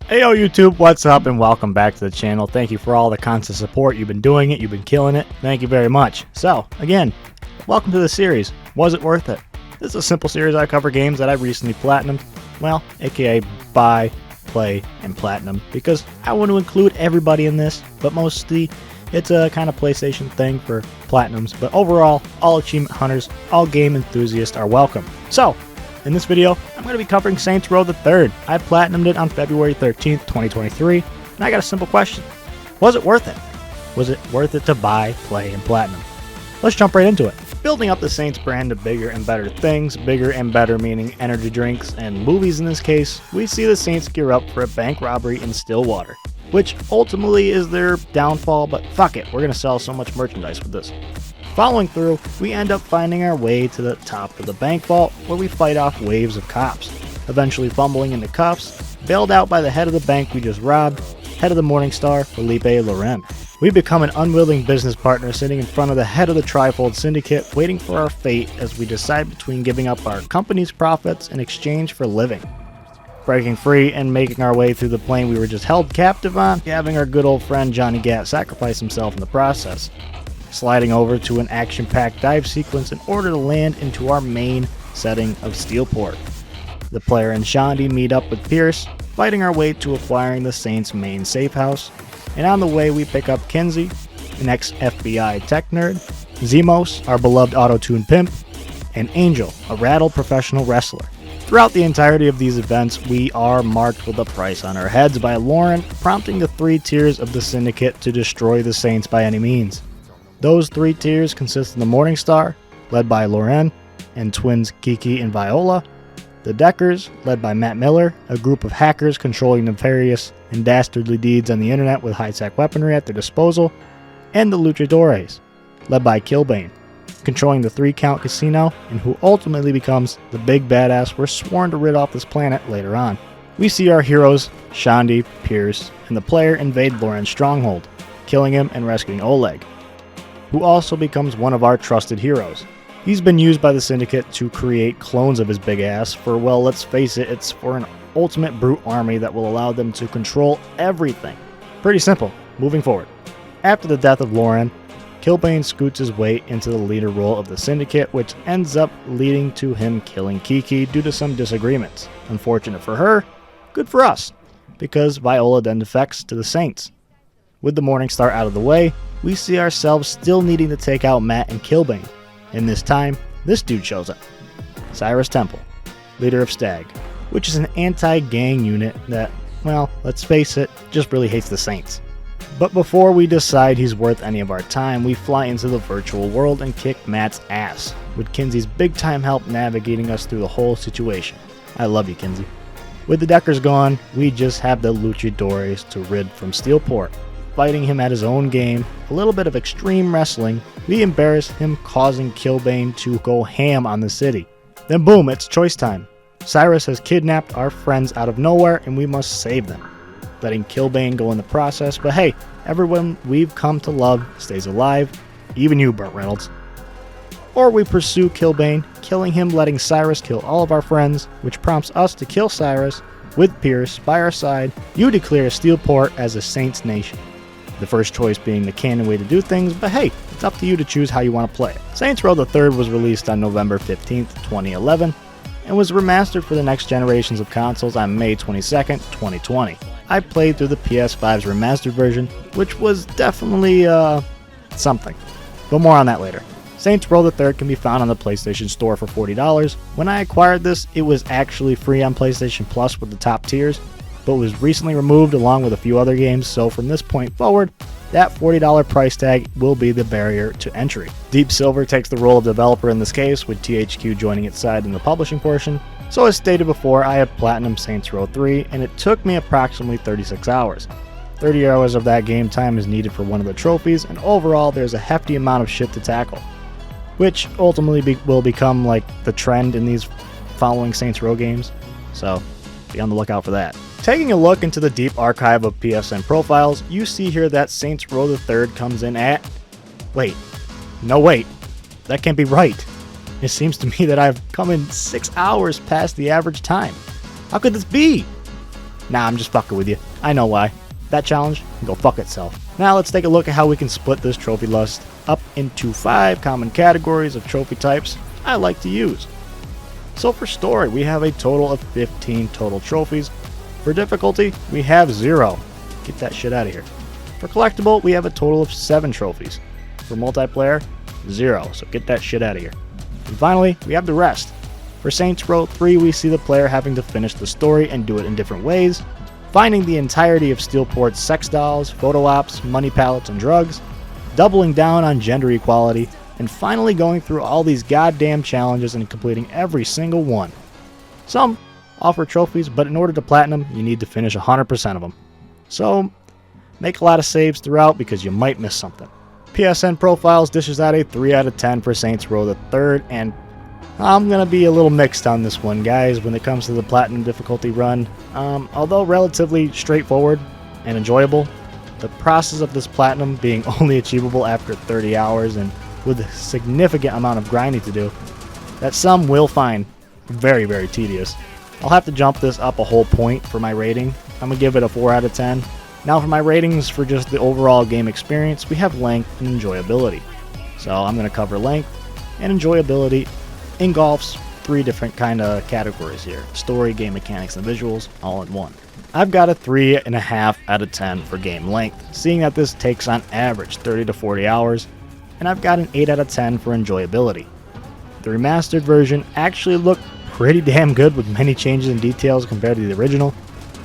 Heyo YouTube, what's up and welcome back to the channel. Thank you for all the constant support. You've been doing it, you've been killing it. Thank you very much. So, again, welcome to the series. Was it worth it? This is a simple series. I cover games that I've recently platinumed. Well, aka buy, play, and platinum, because I want to include everybody in this, but mostly it's a kind of PlayStation thing for platinums. But overall, all achievement hunters, all game enthusiasts are welcome. So, in this video, I'm going to be covering Saints Row the 3rd. I platinumed it on February 13th, 2023, and I got a simple question. Was it worth it? Was it worth it to buy, play, and platinum? Let's jump right into it. Building up the Saints brand to bigger and better things, bigger and better meaning energy drinks and movies in this case, we see the Saints gear up for a bank robbery in Stillwater, which ultimately is their downfall, but fuck it, we're going to sell so much merchandise with this. Following through, we end up finding our way to the top of the bank vault where we fight off waves of cops, eventually fumbling into cuffs, bailed out by the head of the bank we just robbed, head of the Morningstar, Felipe Loren. We become an unwilling business partner sitting in front of the head of the Trifold Syndicate waiting for our fate as we decide between giving up our company's profits in exchange for living. Breaking free and making our way through the plane we were just held captive on, having our good old friend Johnny Gat sacrifice himself in the process. Sliding over to an action-packed dive sequence in order to land into our main setting of Steelport. The player and Shandi meet up with Pierce, fighting our way to acquiring the Saints' main safe house, and on the way we pick up Kinsey, an ex-FBI tech nerd, Zemos, our beloved auto-tune pimp, and Angel, a rattled professional wrestler. Throughout the entirety of these events, we are marked with a price on our heads by Lauren, prompting the three tiers of the Syndicate to destroy the Saints by any means. Those three tiers consist of the Morningstar, led by Loren, and twins Kiki and Viola, the Deckers, led by Matt Miller, a group of hackers controlling nefarious and dastardly deeds on the internet with high-tech weaponry at their disposal, and the Luchadores, led by Killbane, controlling the 3-count casino and who ultimately becomes the big badass we're sworn to rid off this planet later on. We see our heroes, Shandi, Pierce, and the player invade Loren's stronghold, killing him and rescuing Oleg, who also becomes one of our trusted heroes. He's been used by the Syndicate to create clones of his big ass for, well, let's face it, it's for an ultimate brute army that will allow them to control everything. Pretty simple, moving forward. After the death of Loren, Killbane scoots his way into the leader role of the Syndicate, which ends up leading to him killing Kiki due to some disagreements. Unfortunate for her, good for us, because Viola then defects to the Saints. With the Morningstar out of the way, we see ourselves still needing to take out Matt and Killbane. And this time, this dude shows up. Cyrus Temple, leader of Stag, which is an anti-gang unit that, well, let's face it, just really hates the Saints. But before we decide he's worth any of our time, we fly into the virtual world and kick Matt's ass, with Kinsey's big-time help navigating us through the whole situation. I love you, Kinsey. With the Deckers gone, we just have the Luchadores to rid from Steelport. Fighting him at his own game, a little bit of extreme wrestling, we embarrass him, causing Killbane to go ham on the city. Then boom, it's choice time. Cyrus has kidnapped our friends out of nowhere and we must save them. Letting Killbane go in the process, but hey, everyone we've come to love stays alive, even you, Burt Reynolds. Or we pursue Killbane, killing him, letting Cyrus kill all of our friends, which prompts us to kill Cyrus. With Pierce by our side, you declare Steelport as a Saints nation. The first choice being the canon way to do things, but hey, it's up to you to choose how you want to play it. Saints Row the 3rd was released on November 15th, 2011, and was remastered for the next generations of consoles on May 22nd, 2020. I played through the PS5's remastered version, which was definitely, something. But more on that later. Saints Row the 3rd can be found on the PlayStation Store for $40. When I acquired this, it was actually free on PlayStation Plus with the top tiers, but was recently removed along with a few other games, so from this point forward, that $40 price tag will be the barrier to entry. Deep Silver takes the role of developer in this case, with THQ joining its side in the publishing portion. So as stated before, I have Platinum Saints Row 3, and it took me approximately 36 hours. 30 hours of that game time is needed for one of the trophies, and overall there's a hefty amount of shit to tackle, which ultimately will become like the trend in these following Saints Row games, so be on the lookout for that. Taking a look into the deep archive of PSN profiles, you see here that Saints Row the 3rd comes in at... Wait. That can't be right. It seems to me that I've come in 6 hours past the average time. How could this be? Nah, I'm just fucking with you. I know why. That challenge can go fuck itself. Now let's take a look at how we can split this trophy list up into 5 common categories of trophy types I like to use. So for story, we have a total of 15 total trophies. For difficulty, we have 0. Get that shit out of here. For collectible, we have a total of 7 trophies. For multiplayer, 0, so get that shit out of here. And finally, we have the rest. For Saints Row 3, we see the player having to finish the story and do it in different ways, finding the entirety of Steelport's sex dolls, photo ops, money pallets, and drugs, doubling down on gender equality, and finally going through all these goddamn challenges and completing every single one. Some offer trophies, but in order to platinum, you need to finish 100% of them. So, make a lot of saves throughout because you might miss something. PSN Profiles dishes out a 3 out of 10 for Saints Row the 3rd, and I'm going to be a little mixed on this one, guys, when it comes to the platinum difficulty run. Although relatively straightforward and enjoyable, the process of this platinum being only achievable after 30 hours and with a significant amount of grinding to do, that some will find very, very tedious. I'll have to jump this up a whole point for my rating. I'm going to give it a 4 out of 10. Now for my ratings for just the overall game experience, we have length and enjoyability. So I'm going to cover length and enjoyability. Engulfs 3 different kind of categories here: story, game mechanics, and visuals all in one. I've got a 3.5 out of 10 for game length, seeing that this takes on average 30 to 40 hours, and I've got an 8 out of 10 for enjoyability. The remastered version actually looked pretty damn good with many changes and details compared to the original,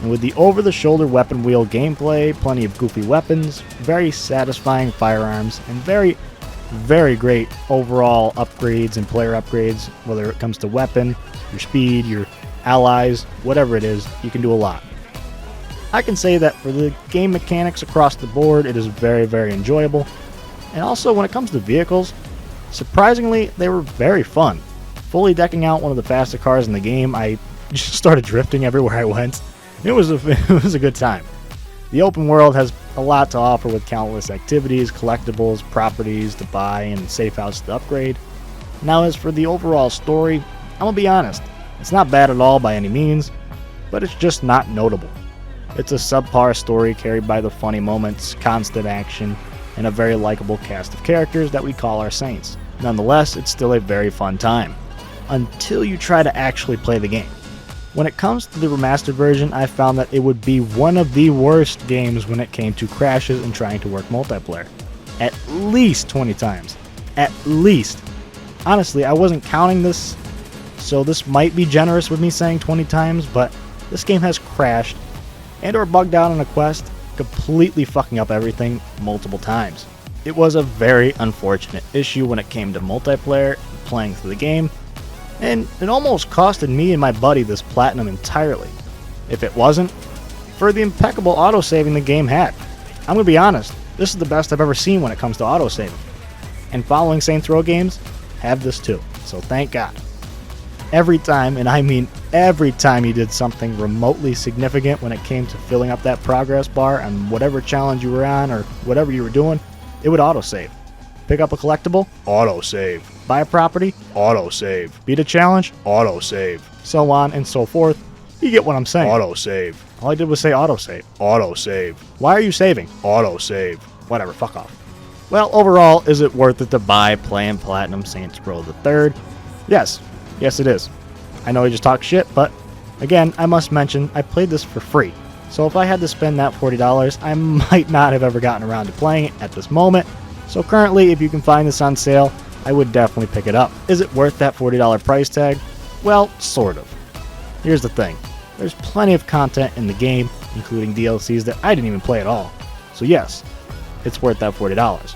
and with the over-the-shoulder weapon wheel gameplay, plenty of goofy weapons, very satisfying firearms, and very great overall upgrades and player upgrades, whether it comes to weapon, your speed, your allies, whatever it is, you can do a lot. I can say that for the game mechanics across the board, it is very, very enjoyable. And also when it comes to vehicles, surprisingly, they were very fun. Fully decking out one of the fastest cars in the game, I just started drifting everywhere I went. It was a good time. The open world has a lot to offer with countless activities, collectibles, properties to buy, and safe houses to upgrade. Now as for the overall story, I'm gonna be honest, it's not bad at all by any means, but it's just not notable. It's a subpar story carried by the funny moments, constant action, and a very likable cast of characters that we call our Saints. Nonetheless, it's still a very fun time, until you try to actually play the game. When it comes to the remastered version, I found that it would be one of the worst games when it came to crashes and trying to work multiplayer. At least 20 times. At least. Honestly, I wasn't counting this, so this might be generous with me saying 20 times, but this game has crashed and or bugged out on a quest, completely fucking up everything multiple times. It was a very unfortunate issue when it came to multiplayer, playing through the game, and it almost costed me and my buddy this platinum entirely, if it wasn't for the impeccable autosaving the game had. I'm gonna be honest, this is the best I've ever seen when it comes to autosaving. And following Saints Row games have this too, so thank God. Every time, and I mean every time you did something remotely significant when it came to filling up that progress bar on whatever challenge you were on or whatever you were doing, it would autosave. Pick up a collectible? Autosave. Buy a property? Autosave. Beat a challenge? Autosave. So on and so forth. You get what I'm saying. Autosave. All I did was say autosave. Autosave. Why are you saving? Autosave. Whatever, fuck off. Well, overall, is it worth it to buy, play, and platinum Saints Row the 3rd? Yes. Yes, it is. I know I just talk shit, but again, I must mention, I played this for free. So if I had to spend that $40, I might not have ever gotten around to playing it at this moment. So currently, if you can find this on sale, I would definitely pick it up. Is it worth that $40 price tag? Well, sort of. Here's the thing. There's plenty of content in the game, including DLCs that I didn't even play at all. So yes, it's worth that $40.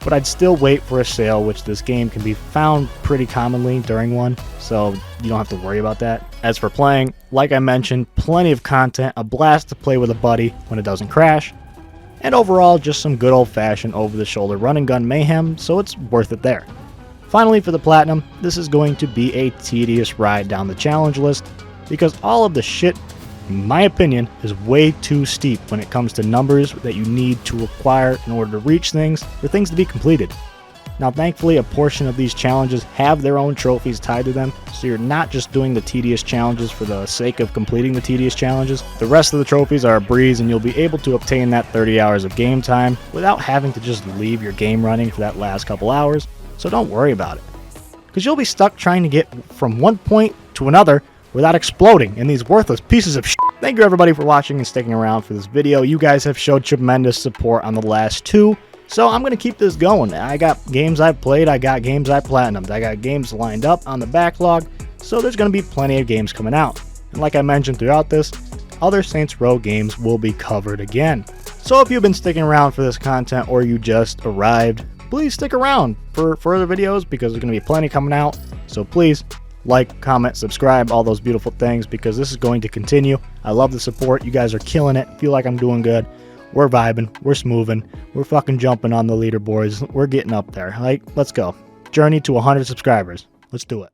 But I'd still wait for a sale, which this game can be found pretty commonly during one, so you don't have to worry about that. As for playing, like I mentioned, plenty of content, a blast to play with a buddy when it doesn't crash, and overall just some good old-fashioned over-the-shoulder run-and-gun mayhem, so it's worth it there. Finally, for the platinum, this is going to be a tedious ride down the challenge list, because all of the shit, in my opinion, is way too steep when it comes to numbers that you need to acquire in order to reach things, for things to be completed. Now thankfully a portion of these challenges have their own trophies tied to them, so you're not just doing the tedious challenges for the sake of completing the tedious challenges. The rest of the trophies are a breeze, and you'll be able to obtain that 30 hours of game time without having to just leave your game running for that last couple hours, so don't worry about it. Because you'll be stuck trying to get from one point to another without exploding in these worthless pieces of shit. Thank you everybody for watching and sticking around for this video. You guys have showed tremendous support on the last two, so I'm going to keep this going. I got games I've played, I got games I platinumed, I got games lined up on the backlog, so there's going to be plenty of games coming out. And like I mentioned throughout this, other Saints Row games will be covered again. So if you've been sticking around for this content or you just arrived, please stick around for further videos because there's going to be plenty coming out. So please like, comment, subscribe, all those beautiful things because this is going to continue. I love the support. You guys are killing it. Feel like I'm doing good. We're vibing. We're smoothing. We're fucking jumping on the leaderboards. We're getting up there. Like, let's go. Journey to 100 subscribers. Let's do it.